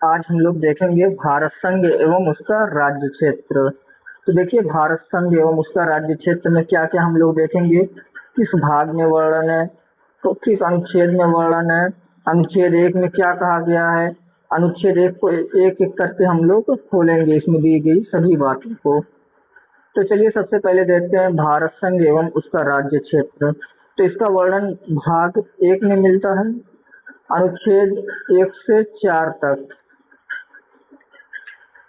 आज हम लोग देखेंगे भारत संघ एवं उसका राज्य क्षेत्र। तो देखिए, भारत संघ एवं उसका राज्य क्षेत्र में क्या क्या हम लोग देखेंगे, किस भाग में वर्णन है, तो किस अनुच्छेद में वर्णन है, अनुच्छेद 1 में क्या कहा गया है। अनुच्छेद 1 को एक एक करके हम लोग खोलेंगे, इसमें दी गई सभी बातों को। तो चलिए सबसे पहले देखते हैं भारत संघ एवं उसका राज्य क्षेत्र। तो इसका वर्णन भाग 1 में मिलता है, अनुच्छेद 1 से 4 तक।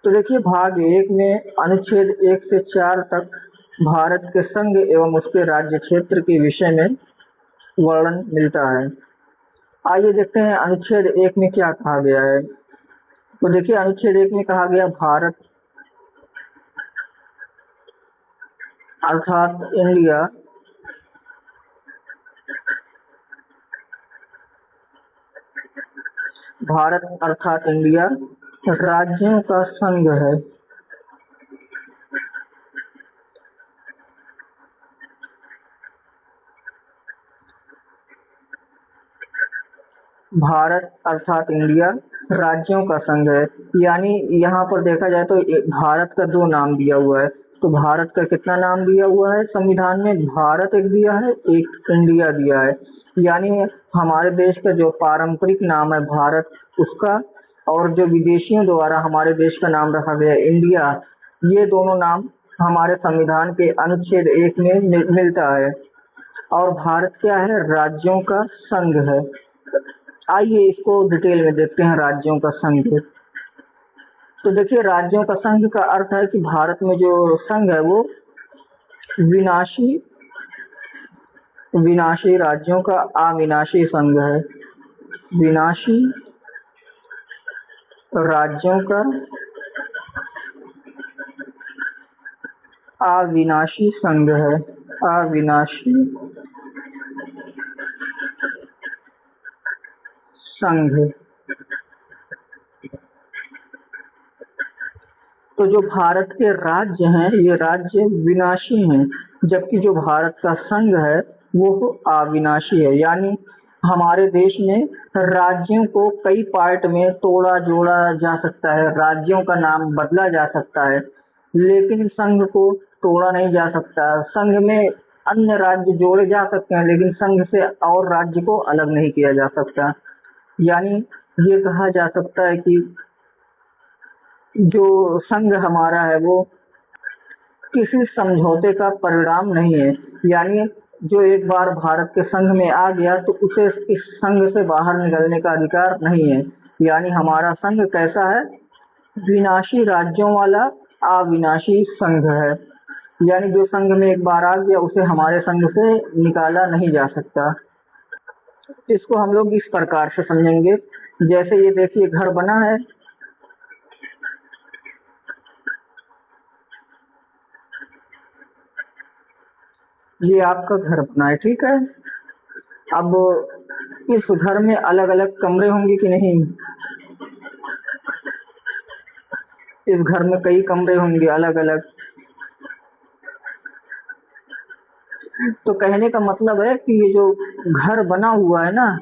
तो देखिए, भाग 1 में अनुच्छेद 1 से 4 तक भारत के संघ एवं उसके राज्य क्षेत्र के विषय में वर्णन मिलता है। आइए देखते हैं अनुच्छेद 1 में क्या कहा गया है। तो देखिए, अनुच्छेद 1 में कहा गया भारत अर्थात इंडिया राज्यों का संघ है। भारत अर्थात इंडिया राज्यों का संघ है। यानी यहाँ पर देखा जाए तो भारत का 2 नाम दिया हुआ है। तो भारत का कितना नाम दिया हुआ है संविधान में, भारत एक दिया है, एक इंडिया दिया है। यानी हमारे देश का जो पारंपरिक नाम है भारत, उसका, और जो विदेशियों द्वारा हमारे देश का नाम रखा गया इंडिया, ये दोनों नाम हमारे संविधान के अनुच्छेद 1 में मिलता है। और भारत क्या है, राज्यों का संघ है। आइए इसको डिटेल में देखते हैं, राज्यों का संघ। तो देखिए, राज्यों का संघ का अर्थ है कि भारत में जो संघ है वो विनाशी विनाशी राज्यों का अविनाशी संघ है। विनाशी राज्यों का अविनाशी संघ है। अविनाशी संघ। तो जो भारत के राज्य हैं, ये राज्य विनाशी हैं, जबकि जो भारत का संघ है वो अविनाशी है। यानी हमारे देश में राज्यों को कई पार्ट में तोड़ा जोड़ा जा सकता है, राज्यों का नाम बदला जा सकता है, लेकिन संघ को तोड़ा नहीं जा सकता। संघ में अन्य राज्य जोड़े जा सकते हैं, लेकिन संघ से और राज्य को अलग नहीं किया जा सकता। यानी ये कहा जा सकता है कि जो संघ हमारा है वो किसी समझौते का परिणाम नहीं है। यानी जो एक बार भारत के संघ में आ गया तो उसे इस संघ से बाहर निकलने का अधिकार नहीं है। यानी हमारा संघ कैसा है, विनाशी राज्यों वाला अविनाशी संघ है। यानी जो संघ में एक बार आ गया उसे हमारे संघ से निकाला नहीं जा सकता। इसको हम लोग इस प्रकार से समझेंगे, जैसे ये देखिए घर बना है, ये आपका घर बना है, ठीक है। अब इस घर में अलग अलग कमरे होंगे कि नहीं, इस घर में कई कमरे होंगे अलग अलग। तो कहने का मतलब है कि ये जो घर बना हुआ है ना,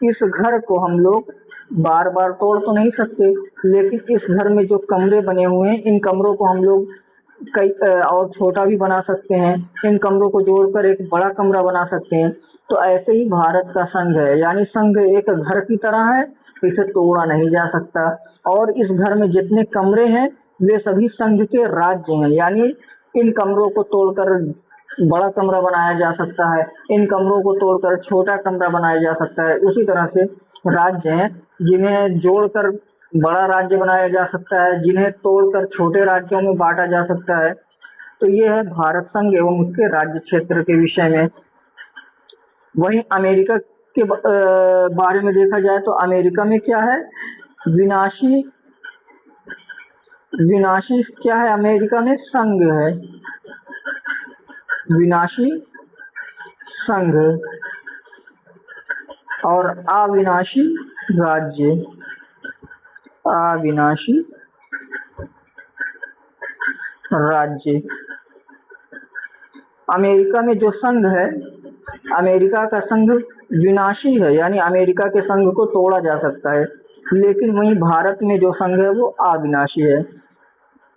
इस घर को हम लोग बार बार तोड़ तो नहीं सकते, लेकिन इस घर में जो कमरे बने हुए हैं इन कमरों को हम लोग कई और छोटा भी बना सकते हैं। इन कमरों को जोड़कर एक बड़ा कमरा बना सकते हैं। तो ऐसे ही भारत का संघ है। यानी संघ एक घर की तरह है, इसे तोड़ा नहीं जा सकता। और इस घर में जितने कमरे हैं वे सभी संघ के राज्य हैं। यानी इन कमरों को तोड़कर बड़ा कमरा बनाया जा सकता है, इन कमरों को तोड़कर छोटा कमरा बनाया जा सकता है। उसी तरह से राज्य हैं जिन्हें जोड़कर बड़ा राज्य बनाया जा सकता है, जिन्हें तोड़कर छोटे राज्यों में बांटा जा सकता है। तो ये है भारत संघ एवं उसके राज्य क्षेत्र के विषय में। वहीं अमेरिका के बारे में देखा जाए तो अमेरिका में क्या है, विनाशी विनाशी क्या है, अमेरिका में संघ है, विनाशी संघ और अविनाशी राज्य। अविनाशी राज्य। अमेरिका में जो संघ है अमेरिका का संघ विनाशी है, यानी अमेरिका के संघ को तोड़ा जा सकता है, लेकिन वहीं भारत में जो संघ है वो अविनाशी है।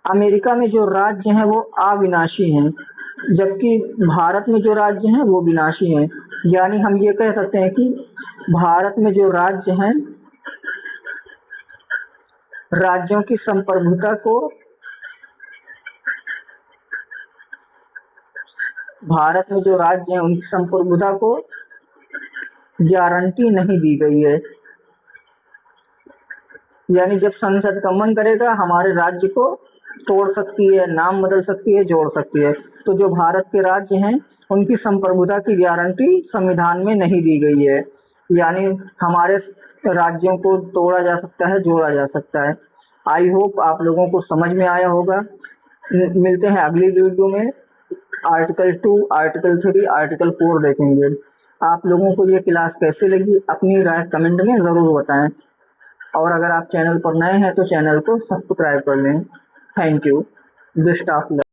अमेरिका में जो राज्य हैं वो अविनाशी हैं, जबकि भारत में जो राज्य हैं वो विनाशी हैं। यानी हम ये कह सकते हैं कि भारत में जो राज्य हैं, राज्यों की संप्रभुता को भारत में जो राज्य हैं उनकी संप्रभुता को गारंटी नहीं दी गई है। यानी जब संसद का मन करेगा हमारे राज्य को तोड़ सकती है, नाम बदल सकती है, जोड़ सकती है। तो जो भारत के राज्य हैं उनकी संप्रभुता की गारंटी संविधान में नहीं दी गई है। यानी हमारे राज्यों को तोड़ा जा सकता है, जोड़ा जा सकता है। आई होप आप लोगों को समझ में आया होगा। मिलते हैं अगली वीडियो में। आर्टिकल 2, आर्टिकल 3, आर्टिकल 4 देखेंगे। आप लोगों को ये क्लास कैसे लगी अपनी राय कमेंट में ज़रूर बताएं, और अगर आप चैनल पर नए हैं तो चैनल को सब्सक्राइब कर लें। Thank you. Best of luck.